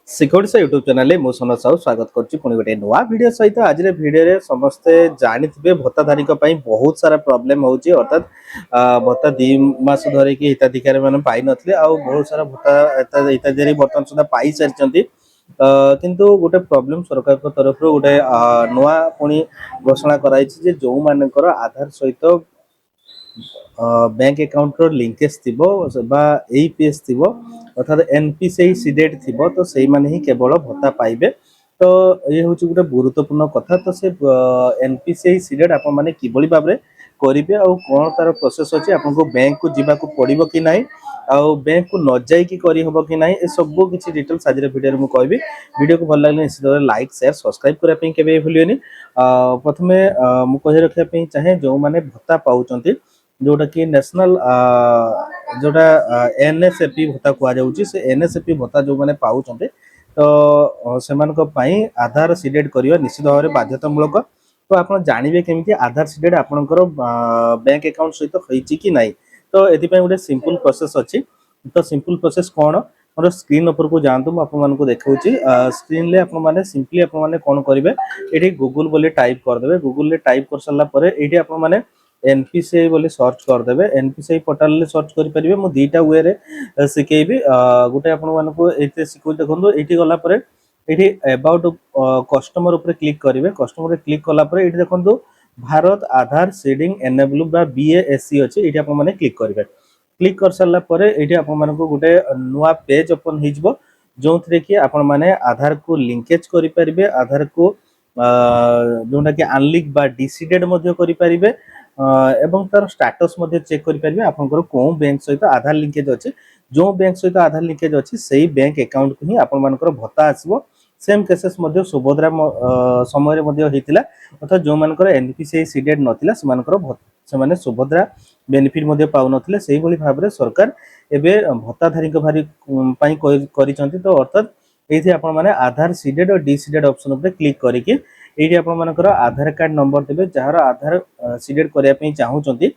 Security से YouTube channel मु सोनल साहू स्वागत करुच्ची पुणी गोटे नुआ वीडियो सहित आज वीडियो समस्ते जानी भत्ताधारी बहुत सारा प्रोब्लेम होची अर्थात भत्ता 2 मास धरिकी हिताधिकारी मैंने पाई नथिले आ बहुत सारा भत्ता हिताधिकारी बर्तमान सुधा पाई सारी किंतु गोटे प्रोब्लेम सरकार तरफ गोटे नुआ पुणी घोषणा कराई जो मानकर आधार सहित बैंक अकाउंट रो लिंकेज थिबो बा एपीएस थिबो अर्थात एनपीसीआई सीडेड थिबो तो सेही माने ही केवल भत्ता पाइबे। तो ये होची गुटे गुरुत्वपूर्ण कथा। तो से एनपीसीआई सीडेड आपण माने किबळी भाबरे करिवे आ कोन तार प्रोसेस अछि आपन को बैंक को जिबा को पड़िबो कि नाही आ बैंक को न जाई कि करि हबो कि नाही ए सब किछि डिटेल साजरे वीडियो रे मु कहबी। वीडियो को भल लागले निश्चित लाइक शेयर सब्सक्राइब करै पई केबे भूलियोनी। प्रथमे मु कहि रखिया पई चाहे जो माने भत्ता पाउचंती जोटा कि नेशनल जोटा एनएसएपी भत्ता कह जाउची से एनएसएपी भत्ता जो माने पाउचंते तो सेमानक पई आधार सीडेड करियो निश्चित भाव में बाध्यतामूलक। तो आपण जानिबे केमिति आधार सीडेड आपनकर बैंक अकाउंट सहित होईची कि नाही। तो एथि पई गोटे सिंपल प्रोसेस अछि। तो सिंपल प्रोसेस कोन मोर स्क्रीन ऊपर को जानतु मु आपन मानको देखाउची। स्क्रीन ले आपन माने सिंपली आपन माने कोन करिवे एठी गूगल बोली टाइप कर देबे। गूगल ले टाइप कर सल्ला परे एठी आपन माने एनपीसीआई बोली सर्च कर देबे। एनपीसीआई पोर्टल ले सर्च करि परिबे। मु दीटा वे रे सिकेबी गुटे आपन मानको एते सिकु देखंदो एठी गला परे एठी अबाउट कस्टमर ऊपर क्लिक करिवे। कस्टमर रे क्लिक कला परे एठी देखंदो भारत आधार सीडिंग एनेबल बा बीएएससी अछि एठी आपन माने क्लिक करिवे। क्लिक कर सल्ला परे एठी आपन मानको गुटे नुवा पेज ओपन हिजबो जोंथरे कि आपन माने आधार को लिंकेज करि परिबे। आधार को जोंटा कि अनलिंक बा डिसीडेड मध्ये करि परिबे एवं तार स्टेटस मध्ये चेक करि परिबे आपनकर को बैंक सहित आधार लिंकेज अछि। जो बैंक सहित आधार लिंकेज अछि सेही बैंक अकाउंट को ही आपन मानकर भत्ता आसीबो। सेम केसेस मध्ये सुभद्रा समय रे मध्ये हेतिला अर्थात जो मानकर एनपीसीआई सीडेड नथिला से मानकर से माने सुभद्रा बेनिफिट मध्ये पाउ नथिले सेही भली भाबरे सरकार एबे भत्ताधारी को भारी पई करिसंती। तो अर्थात एथि आपन माने आधार सीडेड और डीसीडेड ऑप्शन ऊपर क्लिक करिकि एठी आपन मानकर आधार कार्ड नंबर देबे जहार आधार सीडेड करिया पई चाहउचंती।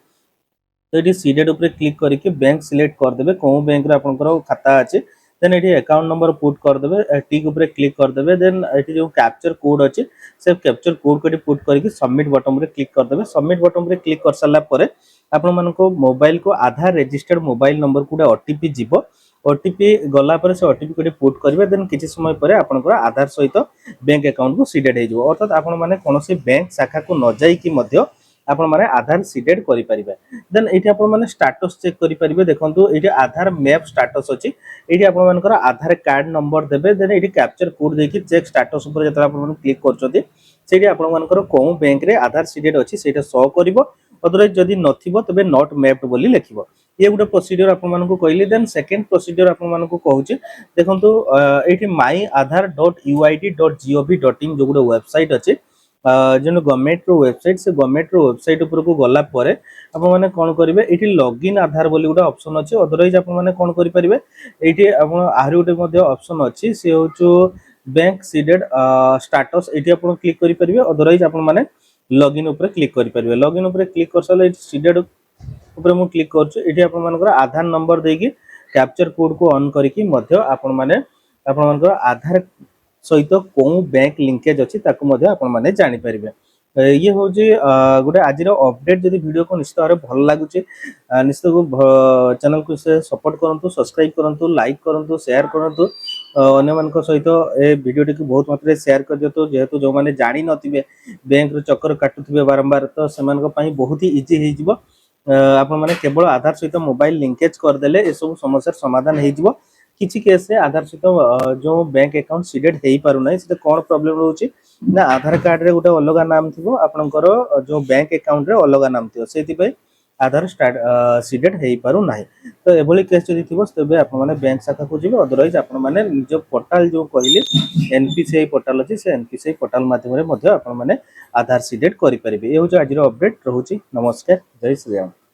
तो ये सीडेड ऊपर क्लिक करके बैंक सिलेक्ट कर देबे को बैंक रे आपनकर खाता अछि। देन एठी अकाउंट नंबर पुट कर देबे टिक ऊपर क्लिक कर देबे। देन एठी जो कैप्चर कोड अछि से कैप्चर कोड को पुट करके सबमिट बटन रे क्लिक कर देबे। सबमिट बटन रे क्लिक कर साला परे आपन मानको मोबाइल को आधार रजिस्टर्ड मोबाइल नंबर को ओटीपी जीवो। ओटीपी गला पर से ओटीपी को पुट करिवे। देन किछि समय परे आपनकर आधार सहित बैंक अकाउंट को सीडेड हे जो अर्थात आपन माने कोनोसी बैंक शाखा को न जाई कि मध्य आपण माने आधार सीडेड करि परिबे। देन एठी आपण माने स्टेटस चेक करि परिबे। देखंतु एठी आधार मैप स्टेटस अछि एठी आपण मानकर आधार कार्ड नंबर देबे। देन एठी कैप्चर कोड देकी चेक स्टेटस ऊपर जतरा आपण क्लिक करचोती सेठी आपण मानकर को बैंक रे आधार सीडेड अछि सेटा शो करिवो। अदरवाइज जदि नथिबो तबे नॉट मैप्ड बोली लिखिबो। ये गुटे प्रोसीजर आपण मानको कहली। देन सेकंड प्रोसीजर आपण मानको कहूची देखंतु एठी myiaadhar.uid.gov.in जो गुटे वेबसाइट अछि जो गवर्नमेंट रो वेबसाइट से गवर्नमेंट रो वेबसाइट ऊपर को गला परे आपण माने कोन करिवे एठी लॉगिन आधार बोली गुटे ऑप्शन अछि। अदरवाइज आपण माने कोन करि परिवे एठी आपण आहुरी गुटे मध्ये ऑप्शन अछि से होचो बैंक सीडेड स्टेटस एठी आपण क्लिक करि परिवे। अदरवाइज आपण माने लॉगिन ऊपर क्लिक करि परिवे। लॉगिन ऊपर क्लिक करसले एठी सीडेड ऊपर मु क्लिक करछु। एठी आपण मानकर आधार नंबर देकी कैप्चर कोड को ऑन करिकि मध्ये आपण मानकर आधार सहित को बैंक लिंकेज अछि ताको मध्ये आपण माने जानि परिबे। ये हो जे गुटे आजिर अपडेट जदि वीडियो को निश्चित भाव भल लागुचे निश्चित चैनल को से सपोर्ट करंतु सब्सक्राइब करंतु लाइक करंतु शेयर करंतु अन्य मानक सहित ए वीडियो को बहुत मात्रा शेयर कर दियतु जेहेतु जो माने जानि नथिबे बैंक रो चक्कर काटुथिबे बारंबार तो सेमानक पई बहुत ही इजी हे जिवो। आपण माने केवल आधार सहित मोबाइल लिंकेज कर देले ए सब समस्या समाधान हे जिवो। किछि केस रे आधार सहित जो बैंक अकाउंट सीडेड हेई पारु नै से कोन प्रॉब्लम रहउची ना आधार कार्ड रे गुटे अलगा नाम थिबो आपनकर जो बैंक अकाउंट रे अलगा नाम थिबो सेति पई आधार सीडेड हेई पारु नाही। तो एभली केस जदि थिबो तबे आपण माने बैंक शाखा को जिबो। अदरवाइज आपण माने जो पोर्टल जो कहिले एनपीसीआई पोर्टल अछि से एनपीसीआई पोर्टल माध्यम रे मध्ये आपण माने आधार सीडेड करि परिबे। ए हो जो आजिर अपडेट रहउची। नमस्कार जय श्री राम।